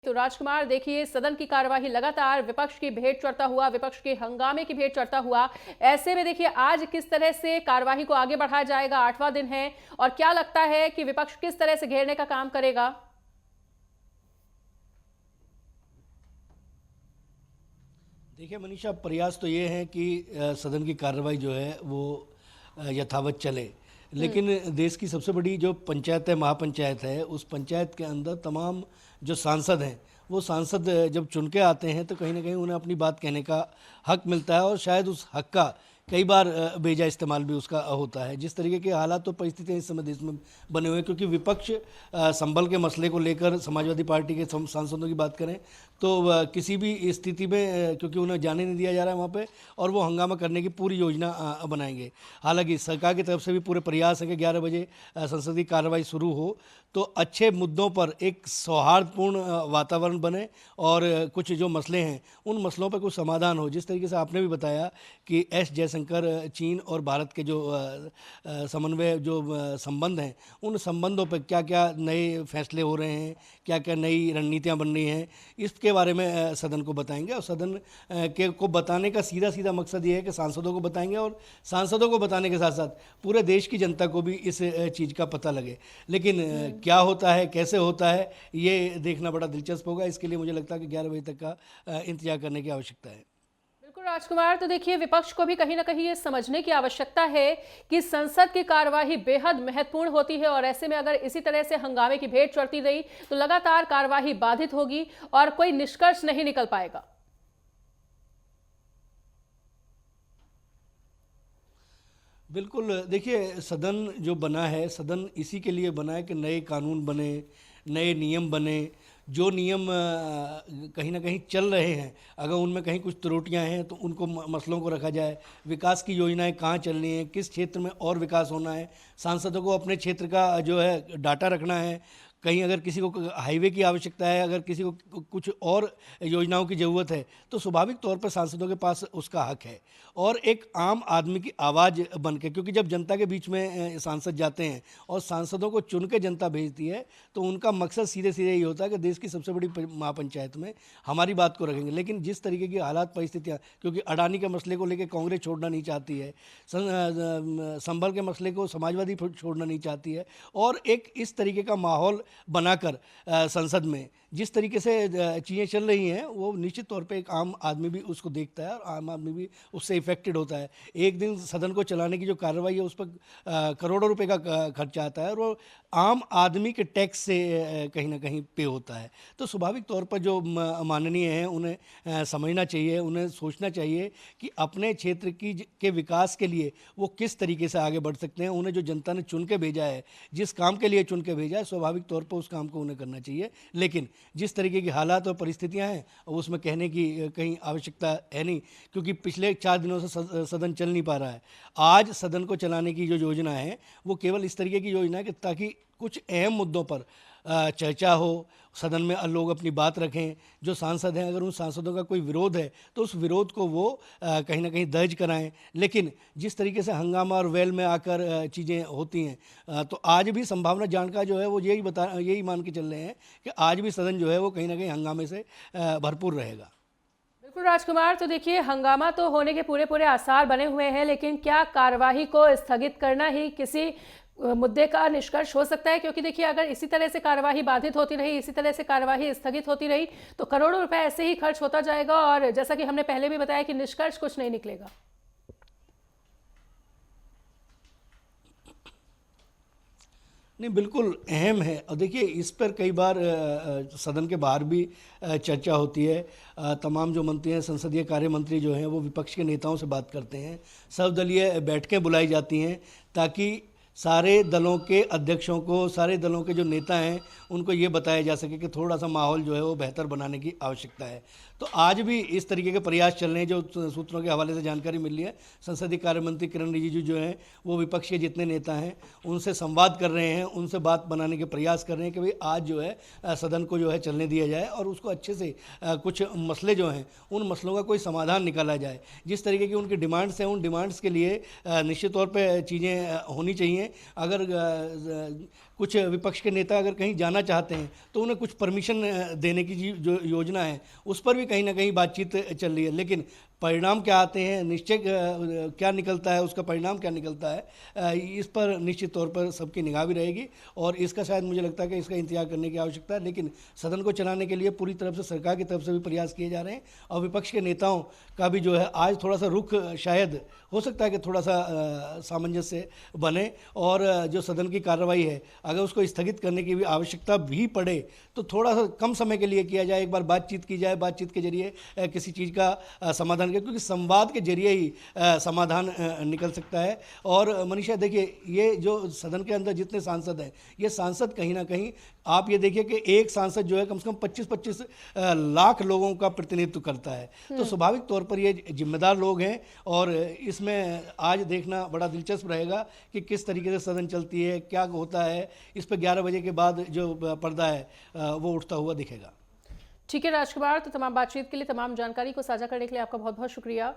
तो राजकुमार देखिए, सदन की कार्यवाही लगातार विपक्ष की भेंट चढ़ता हुआ, विपक्ष के हंगामे की भेंट चढ़ता हुआ। ऐसे में देखिए आज किस तरह से कार्यवाही को आगे बढ़ाया जाएगा, 8वां दिन है, और क्या लगता है कि विपक्ष किस तरह से घेरने का काम करेगा? देखिए मनीषा, प्रयास तो ये है कि सदन की कार्रवाई जो है वो यथावत चले। लेकिन देश की सबसे बड़ी जो पंचायत है, महापंचायत है, उस पंचायत के अंदर तमाम जो सांसद हैं, वो सांसद जब चुन के आते हैं तो कहीं ना कहीं उन्हें अपनी बात कहने का हक मिलता है और शायद उस हक का कई बार बेजा इस्तेमाल भी उसका होता है। जिस तरीके के हालात तो परिस्थितियाँ इस समय देश में बने हुए हैं, क्योंकि विपक्ष संबल के मसले को लेकर समाजवादी पार्टी के सांसदों की बात करें तो किसी भी स्थिति में क्योंकि उन्हें जाने नहीं दिया जा रहा है वहाँ पे, और वो हंगामा करने की पूरी योजना बनाएंगे। हालांकि सरकार की तरफ से भी पूरे प्रयास है कि 11 बजे संसदीय कार्रवाई शुरू हो तो अच्छे मुद्दों पर एक सौहार्दपूर्ण वातावरण बने और कुछ जो मसले हैं उन मसलों पर कुछ समाधान हो। जिस तरीके से आपने भी बताया कि एस जयशंकर चीन और भारत के जो समन्वय जो संबंध हैं, उन संबंधों पर क्या क्या नए फैसले हो रहे हैं, क्या क्या नई रणनीतियाँ बन रही हैं, इसके बारे में सदन को बताएंगे। और सदन के को बताने का सीधा सीधा मकसद ये है कि सांसदों को बताएंगे और सांसदों को बताने के साथ साथ पूरे देश की जनता को भी इस चीज़ का पता लगे। लेकिन क्या होता है, कैसे होता है, ये देखना बड़ा दिलचस्प होगा। इसके लिए मुझे लगता है कि 11 बजे तक का इंतजार करने की आवश्यकता है। बिल्कुल राजकुमार, तो देखिए विपक्ष को भी कहीं ना कहीं ये समझने की आवश्यकता है कि संसद की कार्यवाही बेहद महत्वपूर्ण होती है, और ऐसे में अगर इसी तरह से हंगामे की भेंट चढ़ती रही तो लगातार कार्यवाही बाधित होगी और कोई निष्कर्ष नहीं निकल पाएगा। बिल्कुल, देखिए सदन जो बना है, सदन इसी के लिए बना है कि नए कानून बने, नए नियम बने। जो नियम कहीं ना कहीं चल रहे हैं, अगर उनमें कहीं कुछ त्रुटियां हैं तो उनको मसलों को रखा जाए। विकास की योजनाएं कहाँ चलनी है, किस क्षेत्र में और विकास होना है, सांसदों को अपने क्षेत्र का जो है डाटा रखना है। कहीं अगर किसी को हाईवे की आवश्यकता है, अगर किसी को कुछ और योजनाओं की ज़रूरत है तो स्वाभाविक तौर पर सांसदों के पास उसका हक है। और एक आम आदमी की आवाज़ बन के, क्योंकि जब जनता के बीच में सांसद जाते हैं और सांसदों को चुन के जनता भेजती है तो उनका मकसद सीधे सीधे ये होता है कि देश की सबसे बड़ी महापंचायत में हमारी बात को रखेंगे। लेकिन जिस तरीके की हालात परिस्थितियाँ, क्योंकि अडानी के मसले को लेकर कांग्रेस छोड़ना नहीं चाहती है, संभल के मसले को समाजवादी छोड़ना नहीं चाहती है, और एक इस तरीके का माहौल बनाकर संसद में जिस तरीके से चीज़ें चल रही हैं, वो निश्चित तौर पे एक आम आदमी भी उसको देखता है और आम आदमी भी उससे इफेक्टेड होता है। एक दिन सदन को चलाने की जो कार्रवाई है उस पर करोड़ों रुपए का खर्चा आता है, और वो आम आदमी के टैक्स से कहीं ना कहीं पे होता है। तो स्वाभाविक तौर पर जो माननीय हैं उन्हें समझना चाहिए, उन्हें सोचना चाहिए कि अपने क्षेत्र की के विकास के लिए वो किस तरीके से आगे बढ़ सकते हैं। उन्हें जो जनता ने चुन के भेजा है, जिस काम के लिए चुन के भेजा है, स्वाभाविक तौर पर उस काम को उन्हें करना चाहिए। लेकिन जिस तरीके की हालात और परिस्थितियां हैं उसमें कहने की कहीं आवश्यकता है नहीं, क्योंकि पिछले 4 दिनों से सदन चल नहीं पा रहा है। आज सदन को चलाने की जो योजना है वो केवल इस तरीके की योजना है कि ताकि कुछ अहम मुद्दों पर चर्चा हो, सदन में लोग अपनी बात रखें। जो सांसद हैं, अगर उन सांसदों का कोई विरोध है तो उस विरोध को वो कहीं ना कहीं दर्ज कराएं। लेकिन जिस तरीके से हंगामा और वेल में आकर चीज़ें होती हैं, तो आज भी संभावना जानकार जो है वो यही मान के चल रहे हैं कि आज भी सदन जो है वो कहीं ना कहीं हंगामे से भरपूर रहेगा। बिल्कुल राजकुमार, तो देखिए हंगामा तो होने के पूरे पूरे आसार बने हुए हैं, लेकिन क्या कार्यवाही को स्थगित करना ही किसी मुद्दे का निष्कर्ष हो सकता है? क्योंकि देखिए अगर इसी तरह से कार्यवाही बाधित होती रही, इसी तरह से कार्यवाही स्थगित होती रही तो करोड़ों रुपए ऐसे ही खर्च होता जाएगा, और जैसा कि हमने पहले भी बताया कि निष्कर्ष कुछ नहीं निकलेगा। नहीं, बिल्कुल अहम है। और देखिए इस पर कई बार सदन के बाहर भी चर्चा होती है। तमाम जो मंत्री हैं, संसदीय कार्य मंत्री जो हैं, वो विपक्ष के नेताओं से बात करते हैं। सर्वदलीय बैठकें बुलाई जाती हैं ताकि सारे दलों के अध्यक्षों को, सारे दलों के जो नेता हैं उनको ये बताया जा सके कि थोड़ा सा माहौल जो है वो बेहतर बनाने की आवश्यकता है। तो आज भी इस तरीके के प्रयास चल रहे हैं। जो सूत्रों के हवाले से जानकारी मिल रही है, संसदीय कार्य मंत्री किरण रिजिजू जो हैं वो विपक्ष के जितने नेता हैं उनसे संवाद कर रहे हैं, उनसे बात बनाने के प्रयास कर रहे हैं कि भाई आज जो है सदन को जो है चलने दिया जाए और उसको अच्छे से कुछ मसले जो हैं उन मसलों का कोई समाधान निकाला जाए। जिस तरीके की उनकी डिमांड्स हैं, उन डिमांड्स के लिए निश्चित तौर पर चीज़ें होनी चाहिए। हैं। अगर कुछ विपक्ष के नेता अगर कहीं जाना चाहते हैं तो उन्हें कुछ परमिशन देने की जो योजना है उस पर भी कहीं ना कहीं बातचीत चल रही है, लेकिन परिणाम क्या आते हैं, निश्चय क्या निकलता है, उसका परिणाम क्या निकलता है, इस पर निश्चित तौर पर सबकी निगाह भी रहेगी और इसका शायद मुझे लगता है कि इसका इंतजार करने की आवश्यकता है। लेकिन सदन को चलाने के लिए पूरी तरफ से सरकार की तरफ से भी प्रयास किए जा रहे हैं और विपक्ष के नेताओं का भी जो है आज थोड़ा सा रुख शायद हो सकता है कि थोड़ा सा सामंजस्य बने और जो सदन की कार्रवाई है अगर उसको स्थगित करने की भी आवश्यकता भी पड़े तो थोड़ा सा कम समय के लिए किया जाए, एक बार बातचीत की जाए, बातचीत के जरिए किसी चीज़ का समाधान क्योंकि संवाद के जरिए ही समाधान निकल सकता है। और मनीषा देखिए, ये जो सदन के अंदर जितने सांसद हैं ये सांसद कहीं ना कहीं आप ये देखिए कि एक सांसद जो है कम से कम 25-25 लाख लोगों का प्रतिनिधित्व करता है, तो स्वाभाविक तौर पर ये जिम्मेदार लोग हैं और इसमें आज देखना बड़ा दिलचस्प रहेगा कि किस तरीके से सदन चलती है, क्या होता है। इस पर 11 बजे के बाद जो पर्दा है वो उठता हुआ दिखेगा। ठीक है राजकुमार, तो तमाम बातचीत के लिए, तमाम जानकारी को साझा करने के लिए आपका बहुत बहुत शुक्रिया।